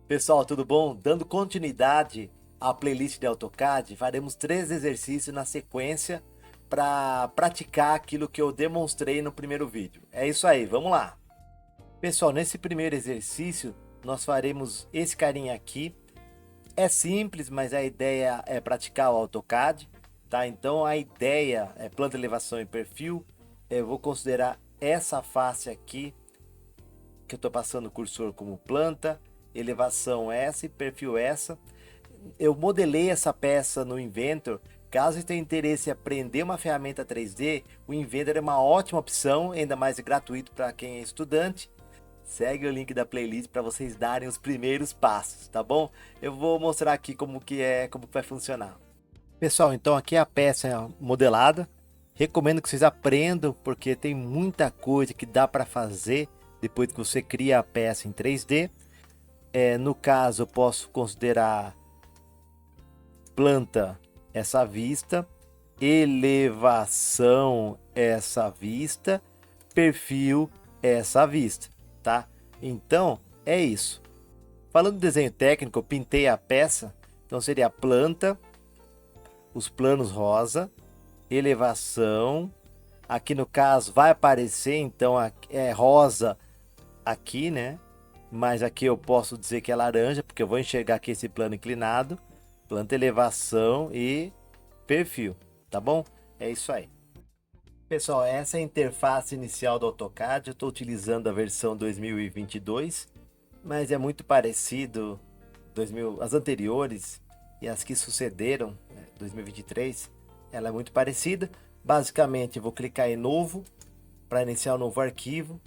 Pessoal, tudo bom? Dando continuidade à playlist de AutoCAD, faremos 3 exercícios na sequência para praticar aquilo que eu demonstrei no primeiro vídeo. É isso aí, vamos lá. Pessoal, nesse primeiro exercício, nós faremos esse carinha aqui. É simples, mas a ideia é praticar o AutoCAD, tá? Então a ideia é planta, elevação e perfil. Eu vou considerar essa face aqui que eu estou passando o cursor como planta, elevação essa e perfil essa. Eu modelei essa peça no Inventor. Caso tenha interesse em aprender uma ferramenta 3D, o Inventor é uma ótima opção, ainda mais gratuito para quem é estudante. Segue o link da playlist para vocês darem os primeiros passos, tá bom? Eu vou mostrar aqui como que vai funcionar. Pessoal, então aqui é a peça modelada. Recomendo que vocês aprendam, porque tem muita coisa que dá para fazer depois que você cria a peça em 3D. No caso, eu posso considerar planta essa vista, elevação essa vista, perfil essa vista, tá? Então, é isso. Falando de desenho técnico, eu pintei a peça, então seria planta, os planos rosa, elevação, aqui no caso vai aparecer, então é rosa aqui, né? Mas aqui eu posso dizer que é laranja, porque eu vou enxergar aqui esse plano inclinado, planta, elevação e perfil, tá bom? É isso aí. Pessoal, essa é a interface inicial do AutoCAD. Eu estou utilizando a versão 2022, mas é muito parecido as anteriores e as que sucederam, 2023, ela é muito parecida. Basicamente, eu vou clicar em novo para iniciar um novo arquivo.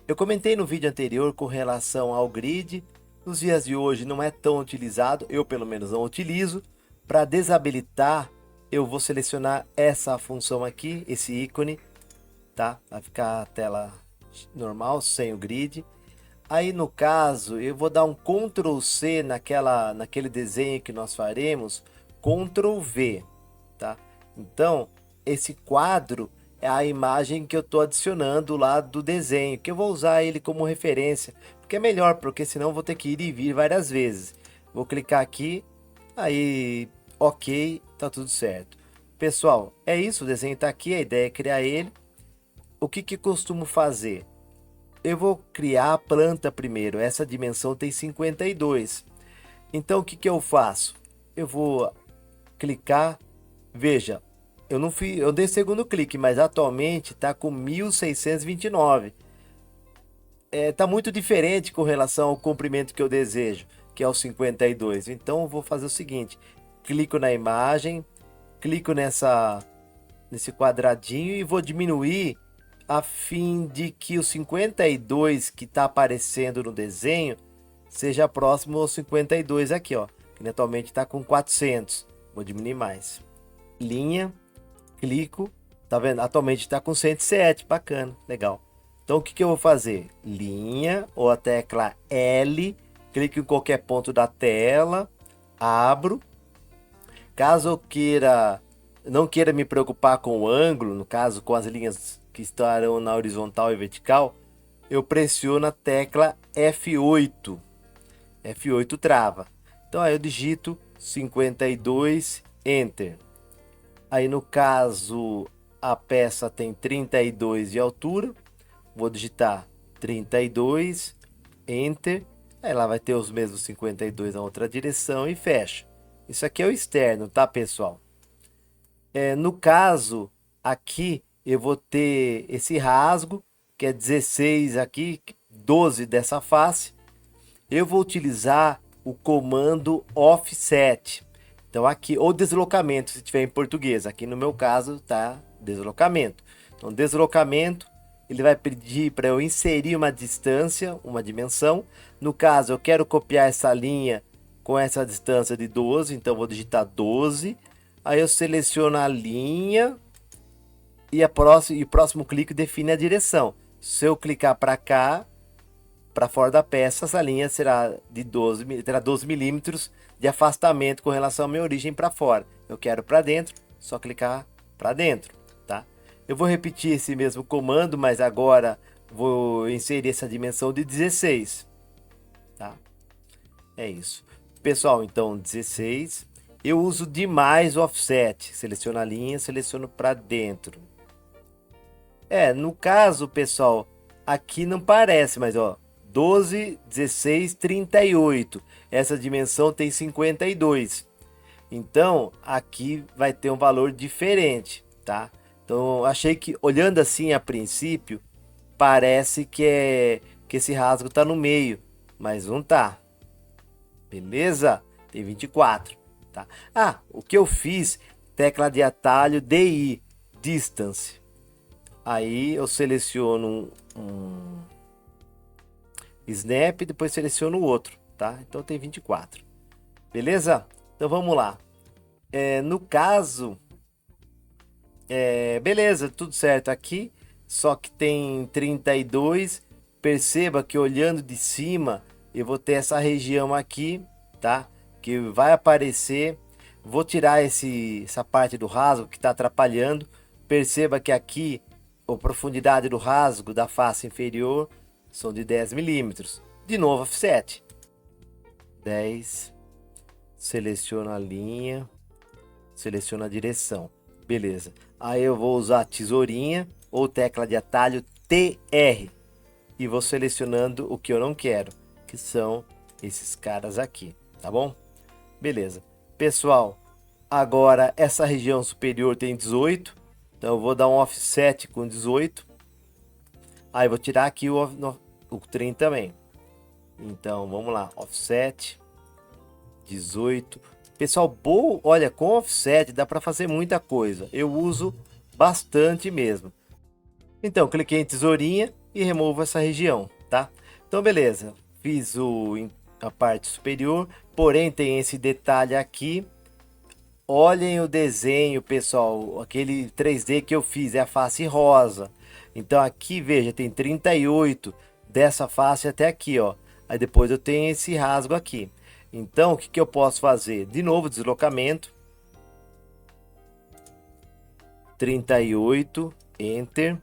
Eu comentei no vídeo anterior com relação ao grid. Nos dias de hoje não é tão utilizado, eu pelo menos não utilizo. Para desabilitar, eu vou selecionar essa função aqui, esse ícone, tá? Vai ficar a tela normal, sem o grid. Aí no caso, eu vou dar um Ctrl C naquele desenho que nós faremos, Ctrl V, tá? Então, esse quadro é a imagem que eu estou adicionando lá do desenho, que eu vou usar ele como referência, porque é melhor, porque senão eu vou ter que ir e vir várias vezes. Vou clicar aqui, aí ok, tá tudo certo. Pessoal, é isso, o desenho está aqui, a ideia é criar ele. O que eu costumo fazer? Eu vou criar a planta primeiro, essa dimensão tem 52. Então o que eu faço? Eu vou clicar, veja, eu dei segundo clique, mas atualmente está com 1629. Tá muito diferente com relação ao comprimento que eu desejo, que é o 52. Então eu vou fazer o seguinte, clico na imagem, clico nesse quadradinho e vou diminuir a fim de que o 52 que está aparecendo no desenho seja próximo ao 52 aqui, ó, que atualmente está com 400. Vou diminuir mais. Linha, clico, tá vendo? Atualmente está com 107, bacana, legal. Então o que eu vou fazer? Linha ou a tecla L, clico em qualquer ponto da tela, abro. Caso eu não queira me preocupar com o ângulo, no caso com as linhas que estarão na horizontal e vertical, eu pressiono a tecla F8. F8 trava. Então aí eu digito 52, Enter. Aí no caso a peça tem 32 de altura, vou digitar 32, Enter. Aí lá vai ter os mesmos 52 na outra direção e fecha. Isso aqui é o externo, tá, pessoal? No caso, aqui eu vou ter esse rasgo, que é 16 aqui, 12 dessa face. Eu vou utilizar o comando offset. Então aqui, ou deslocamento, se tiver em português. Aqui no meu caso tá deslocamento. Então deslocamento, ele vai pedir para eu inserir uma distância, uma dimensão. No caso, eu quero copiar essa linha com essa distância de 12, então vou digitar 12. Aí eu seleciono a linha e o próximo clique define a direção. Se eu clicar para cá, para fora da peça, essa linha terá 12 milímetros de afastamento com relação à minha origem para fora. Eu quero para dentro, só clicar para dentro, tá? Eu vou repetir esse mesmo comando, mas agora vou inserir essa dimensão de 16. É isso. Pessoal, então 16. Eu uso demais o offset. Seleciono a linha, seleciono para dentro. No caso, pessoal, aqui não parece, mas ó, 12, 16, 38. Essa dimensão tem 52. Então, aqui vai ter um valor diferente, tá? Então, achei que, olhando assim a princípio, parece que esse rasgo tá no meio, mas não tá. Beleza? Tem 24, tá? Ah, o que eu fiz, tecla de atalho DI, Distance. Aí eu seleciono um Snap e depois seleciono o outro, tá? Então tem 24. Beleza? Então vamos lá. No caso, beleza, tudo certo aqui, só que tem 32. Perceba que olhando de cima, eu vou ter essa região aqui, tá? Que vai aparecer. Vou tirar essa parte do rasgo que está atrapalhando. Perceba que aqui a profundidade do rasgo da face inferior são de 10 milímetros. De novo, offset. 10. Seleciono a linha. Seleciono a direção. Beleza. Aí eu vou usar a tesourinha ou tecla de atalho TR. E vou selecionando o que eu não quero, que são esses caras aqui, tá bom? Beleza. Pessoal, agora essa região superior tem 18. Então eu vou dar um offset com 18. Aí vou tirar aqui o trim também. Então vamos lá, offset 18. Pessoal, olha, com offset dá para fazer muita coisa. Eu uso bastante mesmo. Então cliquei em tesourinha e removo essa região, tá? Então beleza, fiz a parte superior, porém tem esse detalhe aqui. Olhem o desenho, pessoal, aquele 3D que eu fiz, é a face rosa. Então aqui, veja, tem 38 dessa face até aqui, ó. Aí depois eu tenho esse rasgo aqui. Então, o que que eu posso fazer? De novo, deslocamento. 38, Enter.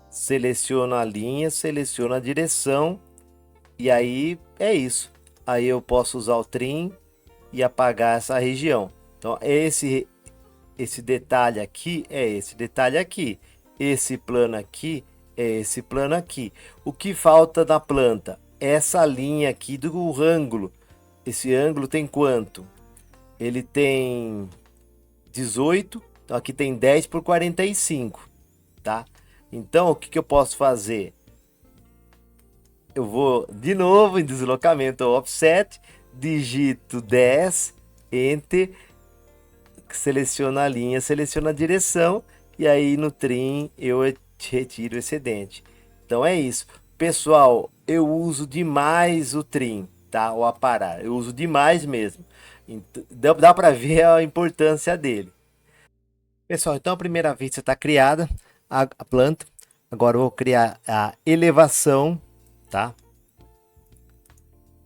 Seleciono a linha, seleciono a direção. E aí, é isso. Aí eu posso usar o trim e apagar essa região. Então, esse detalhe aqui é esse detalhe aqui. Esse plano aqui é esse plano aqui. O que falta na planta? Essa linha aqui do ângulo. Esse ângulo tem quanto? Ele tem 18. Então aqui tem 10 por 45, tá? Então o que que eu posso fazer? Eu vou de novo em deslocamento offset, digito 10, Enter, seleciono a linha, seleciono a direção e aí no trim eu retiro o excedente. Então é isso. Pessoal, eu uso demais o trim, tá? O aparar, eu uso demais mesmo. Dá para ver a importância dele. Pessoal, então a primeira vista está criada, a planta. Agora eu vou criar a elevação, tá?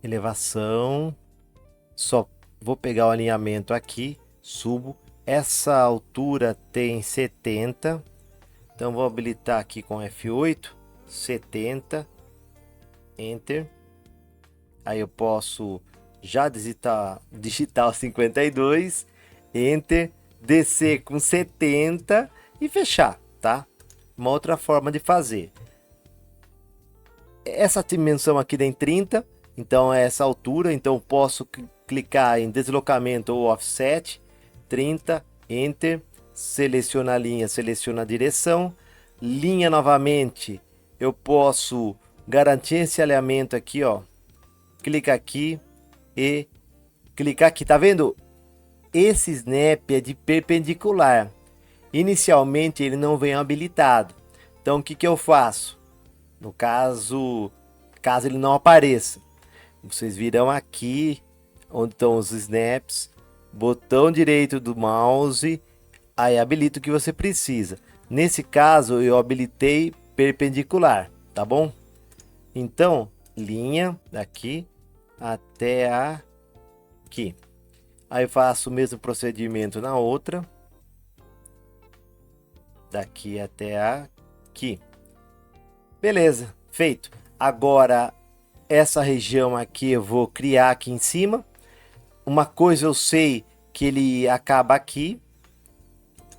Elevação. Só vou pegar o alinhamento aqui, subo. Essa altura tem 70. Então vou habilitar aqui com F8, 70, Enter. Aí eu posso já digitar o 52, Enter, descer com 70 e fechar, tá? Uma outra forma de fazer. Essa dimensão aqui tem 30, então é essa altura, então eu posso clicar em deslocamento ou offset, 30, Enter, seleciona a linha, seleciona a direção, linha novamente, eu posso garantir esse alinhamento aqui, ó, clica aqui e clicar aqui, tá vendo? Esse snap é de perpendicular, inicialmente ele não vem habilitado, então o que que eu faço? No caso ele não apareça, vocês virão aqui onde estão os snaps, botão direito do mouse, aí habilita o que você precisa. Nesse caso eu habilitei perpendicular, tá bom? Então, linha daqui até aqui. Aí eu faço o mesmo procedimento na outra, daqui até aqui. Beleza, feito. Agora essa região aqui eu vou criar aqui em cima. Uma coisa eu sei que ele acaba aqui.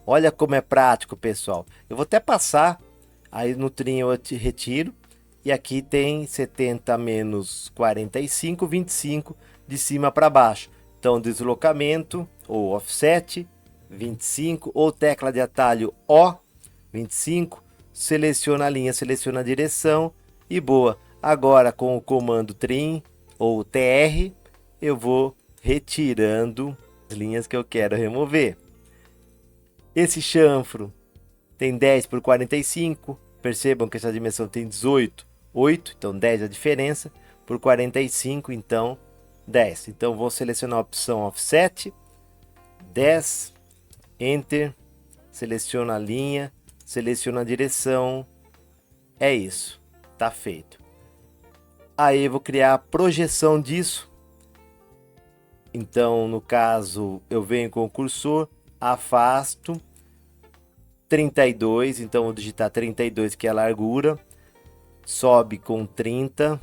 Olha como é prático, pessoal. Eu vou até passar, aí no trinho eu te retiro. E aqui tem 70 menos 45, 25 de cima para baixo. Então, deslocamento ou offset, 25, ou tecla de atalho O, 25. Seleciona a linha, seleciona a direção e boa. Agora, com o comando trim ou TR, eu vou retirando as linhas que eu quero remover. Esse chanfro tem 10 por 45. Percebam que essa dimensão tem 18, 8, então 10 a diferença. Por 45, então 10. Então vou selecionar a opção Offset, 10, Enter, seleciono a linha, seleciono a direção. É isso, tá feito. Aí eu vou criar a projeção disso. Então, no caso, eu venho com o cursor, afasto 32, então vou digitar 32, que é a largura, sobe com 30.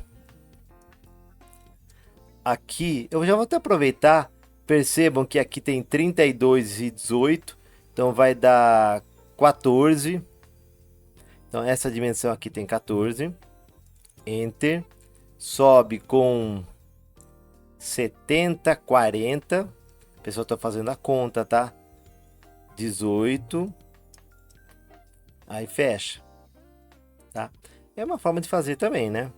Aqui, eu já vou até aproveitar, percebam que aqui tem 32 e 18, então vai dar 14. Então essa dimensão aqui tem 14. Enter, sobe com 70, 40. Pessoal, estou fazendo a conta, tá? 18. Aí fecha, tá? É uma forma de fazer também, né?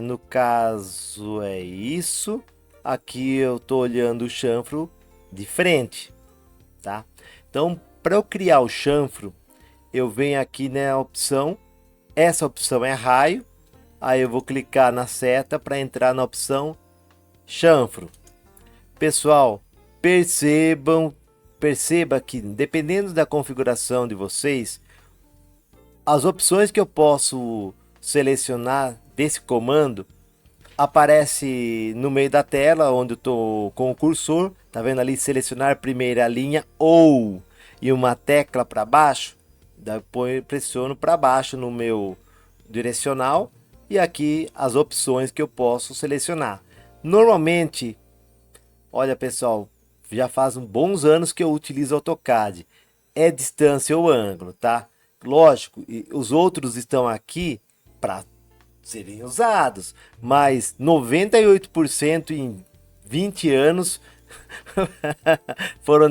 No caso é isso. Aqui eu tô olhando o chanfro de frente, tá? Então, para eu criar o chanfro, eu venho aqui na opção. Essa opção é raio. Aí eu vou clicar na seta para entrar na opção chanfro. Pessoal, perceba que dependendo da configuração de vocês, as opções que eu posso selecionar desse comando aparece no meio da tela onde eu estou com o cursor. Tá vendo ali, selecionar primeira linha ou e uma tecla para baixo. Depois pressiono para baixo no meu direcional e aqui as opções que eu posso selecionar. Normalmente, olha pessoal, já faz bons anos que eu utilizo AutoCAD. É distância ou ângulo, tá? Lógico, os outros estão aqui para serem usados, mas 98% em 20 anos foram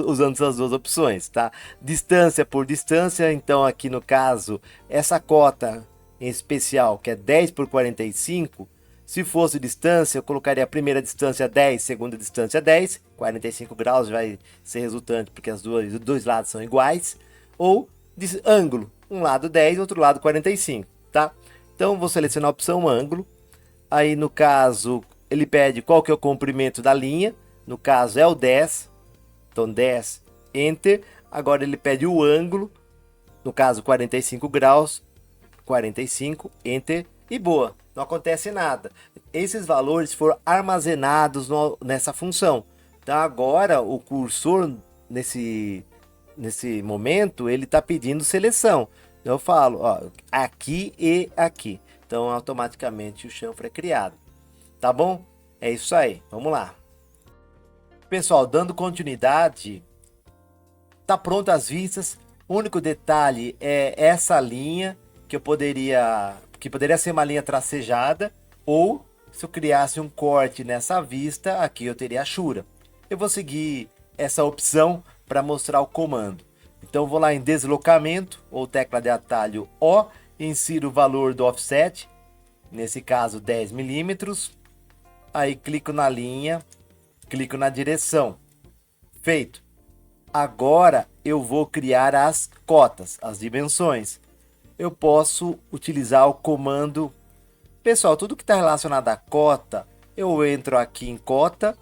usando essas duas opções, tá? Distância por distância, então aqui no caso, essa cota em especial, que é 10 por 45, se fosse distância, eu colocaria a primeira distância 10, segunda distância 10, 45 graus vai ser resultante porque os dois lados são iguais, ou ângulo, um lado 10, outro lado 45, tá? Então vou selecionar a opção ângulo. Aí no caso ele pede qual que é o comprimento da linha. No caso é o 10. Então 10, Enter. Agora ele pede o ângulo. No caso 45 graus. 45, Enter. E boa, não acontece nada. Esses valores foram armazenados nessa função. Então agora o cursor nesse momento ele está pedindo seleção. Eu falo, ó, aqui e aqui. Então, automaticamente o chanfro é criado. Tá bom? É isso aí. Vamos lá. Pessoal, dando continuidade, tá pronto as vistas. O único detalhe é essa linha que poderia ser uma linha tracejada, ou se eu criasse um corte nessa vista, aqui eu teria a achura. Eu vou seguir essa opção para mostrar o comando. Então vou lá em deslocamento ou tecla de atalho O, insiro o valor do offset, nesse caso 10 milímetros. Aí clico na linha, clico na direção. Feito. Agora eu vou criar as cotas, as dimensões. Eu posso utilizar o comando. Pessoal, tudo que está relacionado à cota, eu entro aqui em cota.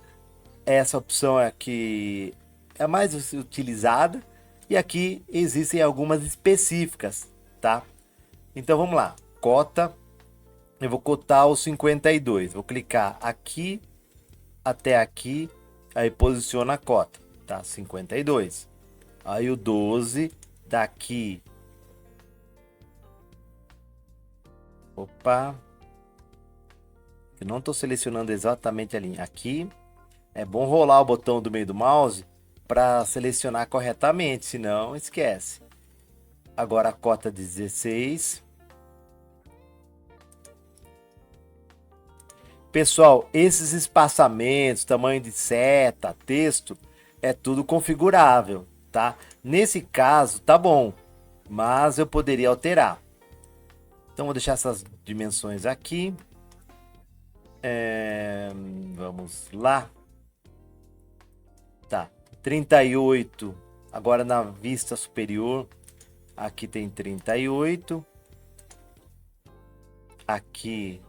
Essa opção aqui é a mais utilizada. E aqui existem algumas específicas, tá? Então vamos lá. Cota. Eu vou cotar o 52. Vou clicar aqui até aqui. Aí posiciona a cota, tá? 52. Aí o 12 daqui. Opa. Eu não estou selecionando exatamente a linha. Aqui é bom rolar o botão do meio do mouse para selecionar corretamente, senão esquece. Agora a cota 16. Pessoal, esses espaçamentos, tamanho de seta, texto, é tudo configurável, tá? Nesse caso, tá bom, mas eu poderia alterar. Então, vou deixar essas dimensões aqui. Vamos lá. Tá, 38. Agora na vista superior, aqui tem 38. Aqui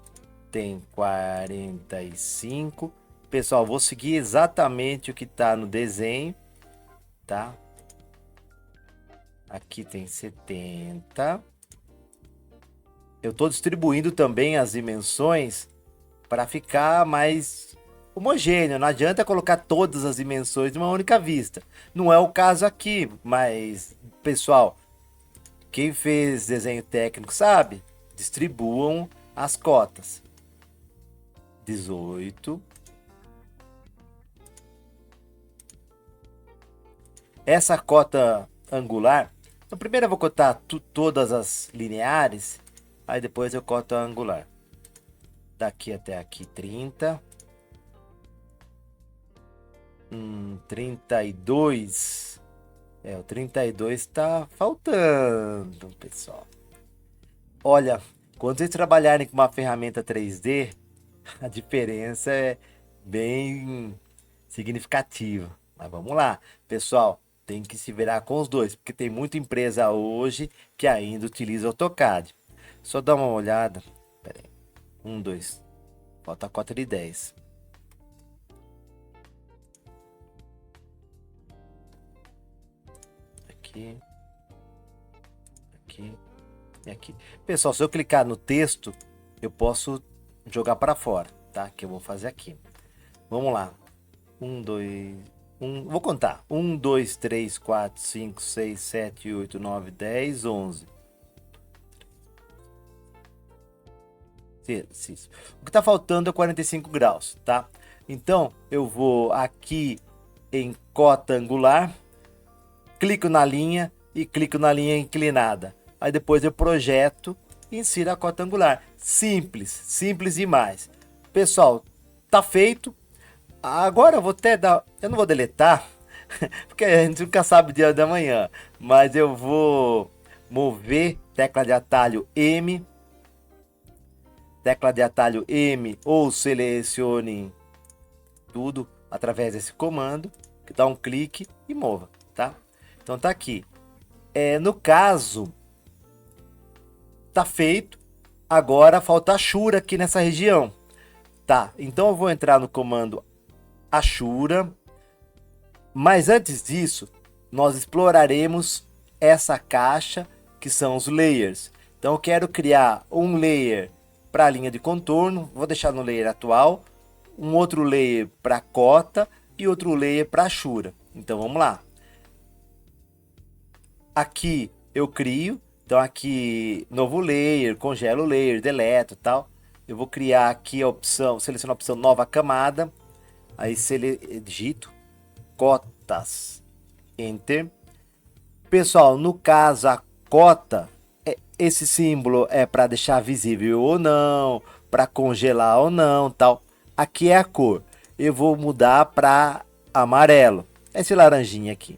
tem 45. Pessoal, vou seguir exatamente o que está no desenho, tá? Aqui tem 70. Eu estou distribuindo também as dimensões para ficar mais homogêneo. Não adianta colocar todas as dimensões numa única vista. Não é o caso aqui, mas, pessoal, quem fez desenho técnico sabe, distribuam as cotas. 18. Essa cota angular, então primeiro eu vou cotar todas as lineares, aí depois eu coto a angular. Daqui até aqui 30. 32. O 32 está faltando, pessoal. Olha, quando vocês trabalharem com uma ferramenta 3D, a diferença é bem significativa. Mas vamos lá, pessoal, tem que se virar com os dois, porque tem muita empresa hoje que ainda utiliza AutoCAD. Só dá uma olhada. Pera aí. 1, 2. Falta a cota de 10. Aqui. Aqui. E aqui. Pessoal, se eu clicar no texto, eu posso jogar para fora, tá? Que eu vou fazer aqui. Vamos lá. 1, 2, 1. Vou contar. 1, 2, 3, 4, 5, 6, 7, 8, 9, 10, 11. Isso. O que está faltando é 45 graus, tá? Então, eu vou aqui em cota angular, clico na linha e clico na linha inclinada. Aí depois eu projeto e insiro a cota angular. Simples, simples demais. Pessoal, tá feito. Agora eu vou até dar... Eu não vou deletar, porque a gente nunca sabe o dia da manhã. Mas eu vou mover, tecla de atalho M. Tecla de atalho M ou selecione tudo através desse comando, que dá um clique e mova, tá? Então tá aqui. No caso, tá feito. Agora falta Ashura aqui nessa região. Tá, então eu vou entrar no comando Ashura. Mas antes disso, nós exploraremos essa caixa que são os layers. Então eu quero criar um layer para a linha de contorno, vou deixar no layer atual, um outro layer para cota e outro layer para Ashura. Então vamos lá. Aqui eu crio, então aqui novo layer, congelo o layer, deleto e tal. Eu vou criar aqui a opção, seleciono a opção nova camada, aí digito cotas, enter. Pessoal, no caso a cota, esse símbolo é para deixar visível ou não, para congelar ou não, tal. Aqui é a cor. Eu vou mudar para amarelo. Esse laranjinha aqui.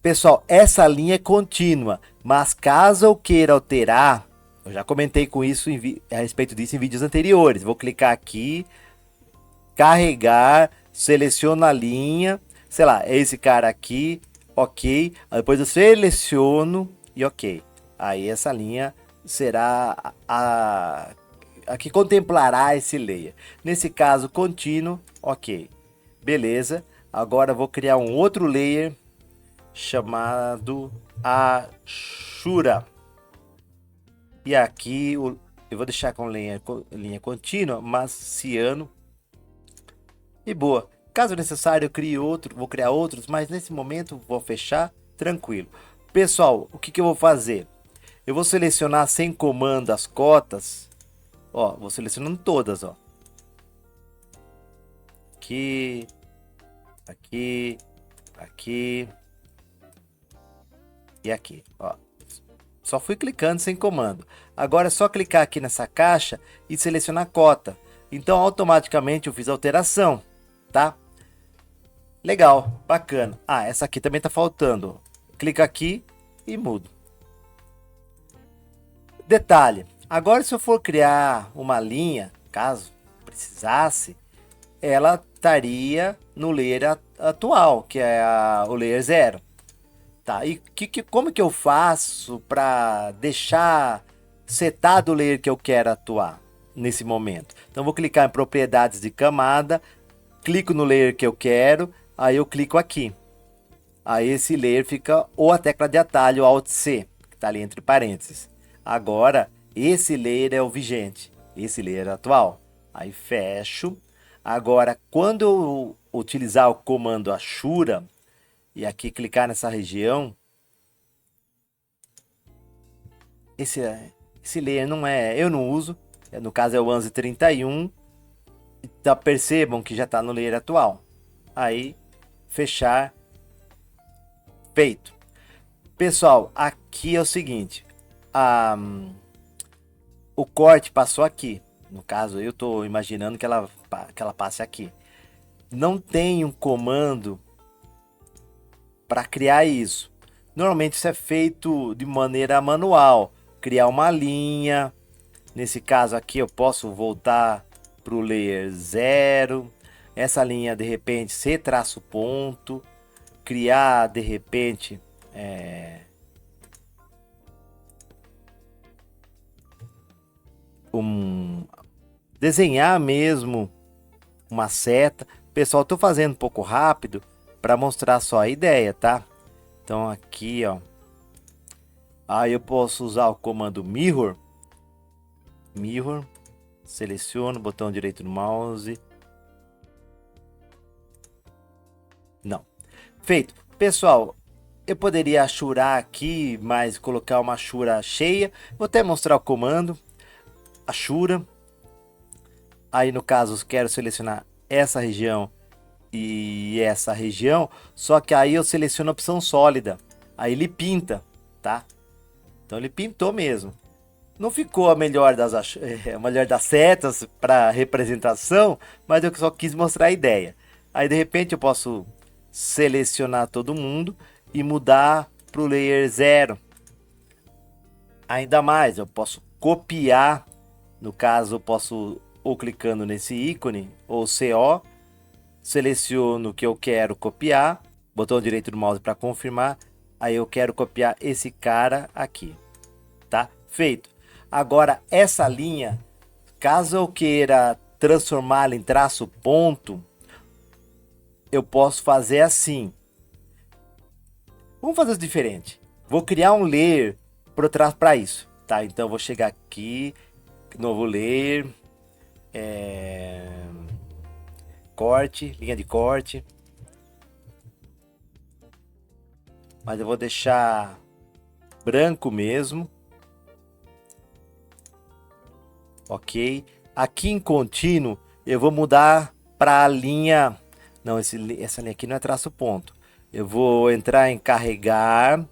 Pessoal, essa linha é contínua, mas caso eu queira alterar, eu já comentei com isso a respeito disso em vídeos anteriores. Vou clicar aqui, carregar, seleciono a linha, sei lá, é esse cara aqui, ok. Aí depois eu seleciono e ok. Aí essa linha será a que contemplará esse layer. Nesse caso, contínuo, ok. Beleza. Agora eu vou criar um outro layer chamado Ashura. E aqui eu vou deixar com linha contínua, mas ciano. E boa. Caso necessário, eu crie outro, vou criar outros, mas nesse momento vou fechar tranquilo. Pessoal, o que eu vou fazer? Eu vou selecionar sem comando as cotas Ó, vou selecionando todas, ó. Aqui, aqui, aqui e aqui, ó. Só fui clicando sem comando. Agora é só clicar aqui nessa caixa e selecionar a cota. Então automaticamente eu fiz a alteração, tá? Legal, bacana. Ah, essa aqui também tá faltando. Clica aqui e mudo. Detalhe, agora se eu for criar uma linha, caso precisasse, ela estaria no layer atual, que é o layer 0. Tá, e como que eu faço para deixar setado o layer que eu quero atuar nesse momento? Então vou clicar em propriedades de camada, clico no layer que eu quero, aí eu clico aqui. Aí esse layer fica ou a tecla de atalho Alt C, que está ali entre parênteses. Agora esse layer é o vigente, esse layer é atual. Aí fecho. Agora quando eu utilizar o comando Ashura e aqui clicar nessa região, esse layer não é, eu não uso, no caso é o ANSI 31, então percebam que já está no layer atual. Aí fechar, feito. Pessoal, aqui é o seguinte, o corte passou aqui, no caso eu estou imaginando que ela passe aqui. Não tem um comando para criar isso. Normalmente isso é feito de maneira manual. Criar uma linha. Nesse caso aqui eu posso voltar para o layer 0. Essa linha de repente ser traço ponto. Criar de repente desenhar mesmo uma seta. Pessoal, estou fazendo um pouco rápido para mostrar só a ideia, tá? Então aqui, ó. Aí eu posso usar o comando Mirror. Mirror. Seleciono, botão direito do mouse. Não. Feito. Pessoal, eu poderia achurar aqui, mas colocar uma achura cheia. Vou até mostrar o comando. Achura. Aí no caso, quero selecionar essa região e essa região, só que aí eu seleciono a opção sólida, aí ele pinta, tá? Então ele pintou mesmo. Não ficou a melhor das setas para representação, mas eu só quis mostrar a ideia. Aí de repente eu posso selecionar todo mundo e mudar para o layer 0. Ainda mais, eu posso copiar, no caso eu posso ou clicando nesse ícone ou CO, seleciono o que eu quero copiar, botão direito do mouse para confirmar, aí eu quero copiar esse cara aqui, tá? Feito. Agora essa linha, caso eu queira transformá-la em traço ponto, eu posso fazer assim. Vamos fazer diferente. Vou criar um layer para isso, tá? Então eu vou chegar aqui, novo layer, corte, linha de corte. Mas eu vou deixar branco mesmo. Ok. Aqui em contínuo eu vou mudar para a linha. Não, essa linha aqui não é traço ponto. Eu vou entrar em carregar.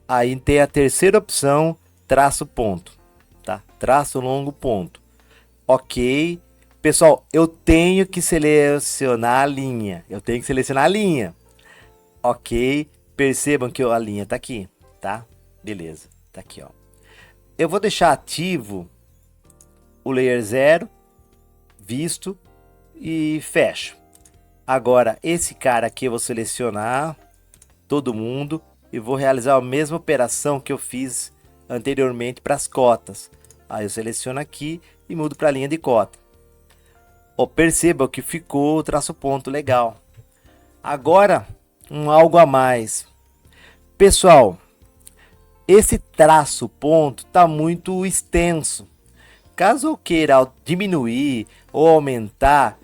Aí tem a terceira opção, traço ponto. Tá? Traço longo ponto. Ok. Pessoal, eu tenho que selecionar a linha. Eu tenho que selecionar a linha. Ok. Percebam que a linha tá aqui, tá? Beleza. Tá aqui, ó. Eu vou deixar ativo o layer 0, visto e fecho. Agora, esse cara aqui eu vou selecionar todo mundo e vou realizar a mesma operação que eu fiz anteriormente para as cotas. Aí eu seleciono aqui e mudo para a linha de cota. Perceba que ficou o traço ponto legal. Agora, algo a mais. Pessoal, esse traço ponto está muito extenso. Caso eu queira diminuir ou aumentar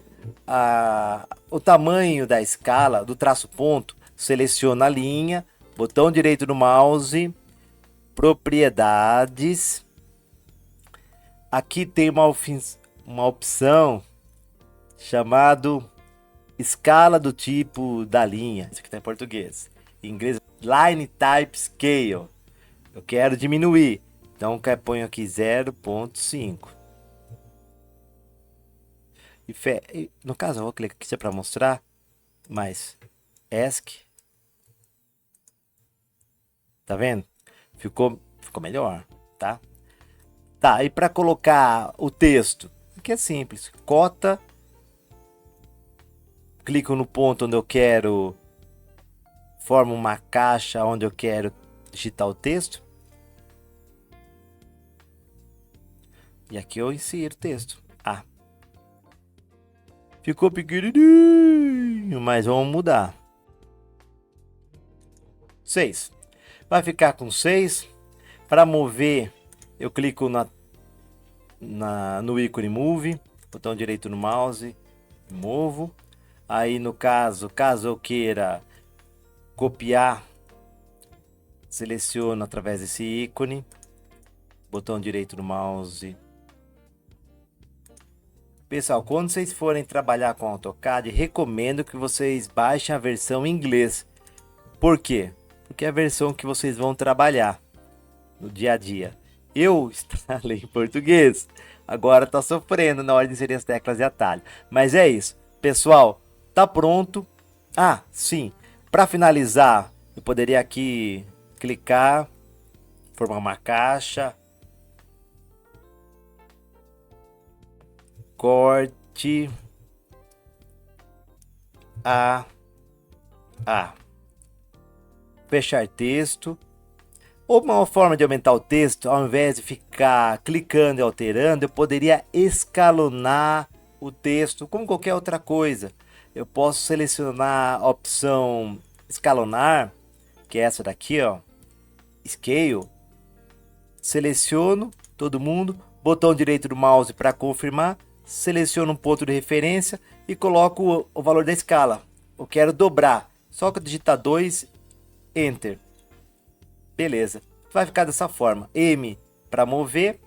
o tamanho da escala do traço ponto, seleciona a linha, botão direito do mouse, propriedades. Aqui tem uma opção chamado escala do tipo da linha. Isso aqui está em português. Em inglês, Line Type Scale. Eu quero diminuir. Então, eu ponho aqui 0,5. No caso, eu vou clicar aqui para mostrar. Mas, ESC. Tá vendo? Ficou melhor, tá? Tá, e para colocar o texto? Aqui é simples. Cota. Clico no ponto onde eu quero. Formo uma caixa onde eu quero digitar o texto. E aqui eu insiro o texto. Ah. Ficou pequenininho, mas vamos mudar. 6. Vai ficar com 6. Para mover, eu clico no ícone Move. Botão direito no mouse. Movo. Aí no caso eu queira copiar, seleciono através desse ícone. Botão direito no mouse. Pessoal, quando vocês forem trabalhar com AutoCAD, recomendo que vocês baixem a versão em inglês. Por quê? Porque é a versão que vocês vão trabalhar no dia a dia. Eu instalei em português, agora tá sofrendo na hora de inserir as teclas de atalho. Mas é isso, pessoal, tá pronto. Ah, sim, para finalizar, eu poderia aqui clicar, formar uma caixa, corte a fechar texto. Uma forma de aumentar o texto, ao invés de ficar clicando e alterando, eu poderia escalonar o texto como qualquer outra coisa. Eu posso selecionar a opção escalonar, que é essa daqui, ó, Scale. Seleciono todo mundo, botão direito do mouse para confirmar, seleciono um ponto de referência e coloco o valor da escala. Eu quero dobrar, só que eu digitar 2, Enter. Beleza, vai ficar dessa forma. M para mover.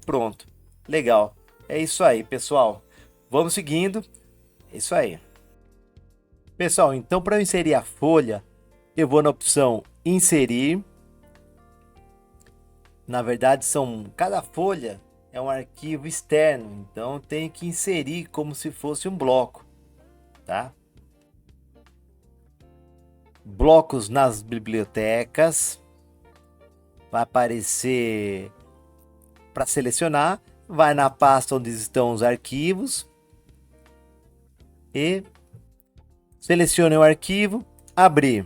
Pronto, legal. É isso aí, pessoal. Vamos seguindo. É isso aí. Pessoal, então para eu inserir a folha, eu vou na opção inserir. Na verdade, cada folha é um arquivo externo, então eu tenho que inserir como se fosse um bloco, tá? Blocos nas bibliotecas. Vai aparecer para selecionar. Vai na pasta onde estão os arquivos. E selecione o arquivo. Abrir.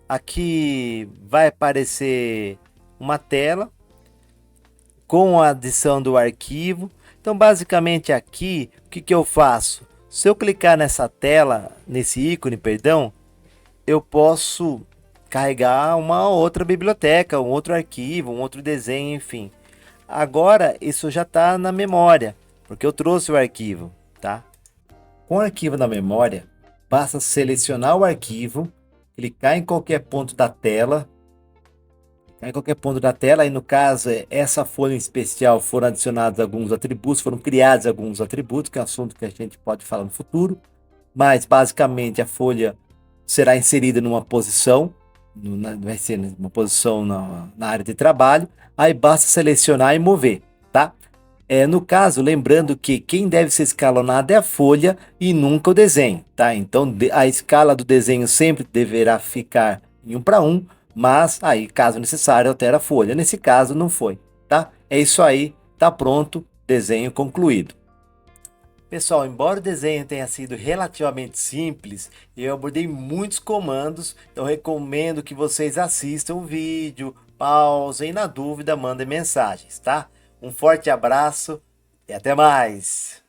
Aqui vai aparecer uma tela com a adição do arquivo. Então, basicamente aqui, o que eu faço? Se eu clicar nessa tela, nesse ícone, perdão, eu posso carregar uma outra biblioteca, um outro arquivo, um outro desenho, enfim. Agora isso já está na memória, porque eu trouxe o arquivo, tá? Com o arquivo na memória, basta selecionar o arquivo, clicar em qualquer ponto da tela, aí no caso, essa folha em especial foram adicionados alguns atributos, foram criados alguns atributos, que é um assunto que a gente pode falar no futuro, mas basicamente a folha será inserida numa posição, vai ser uma posição na área de trabalho, aí basta selecionar e mover, tá? No caso, lembrando que quem deve ser escalonado é a folha e nunca o desenho, tá? Então a escala do desenho sempre deverá ficar em 1:1, mas aí, caso necessário, altera a folha. Nesse caso, não foi, tá? É isso aí, tá pronto, desenho concluído. Pessoal, embora o desenho tenha sido relativamente simples, eu abordei muitos comandos, então recomendo que vocês assistam o vídeo, pausem, na dúvida mandem mensagens, tá? Um forte abraço e até mais!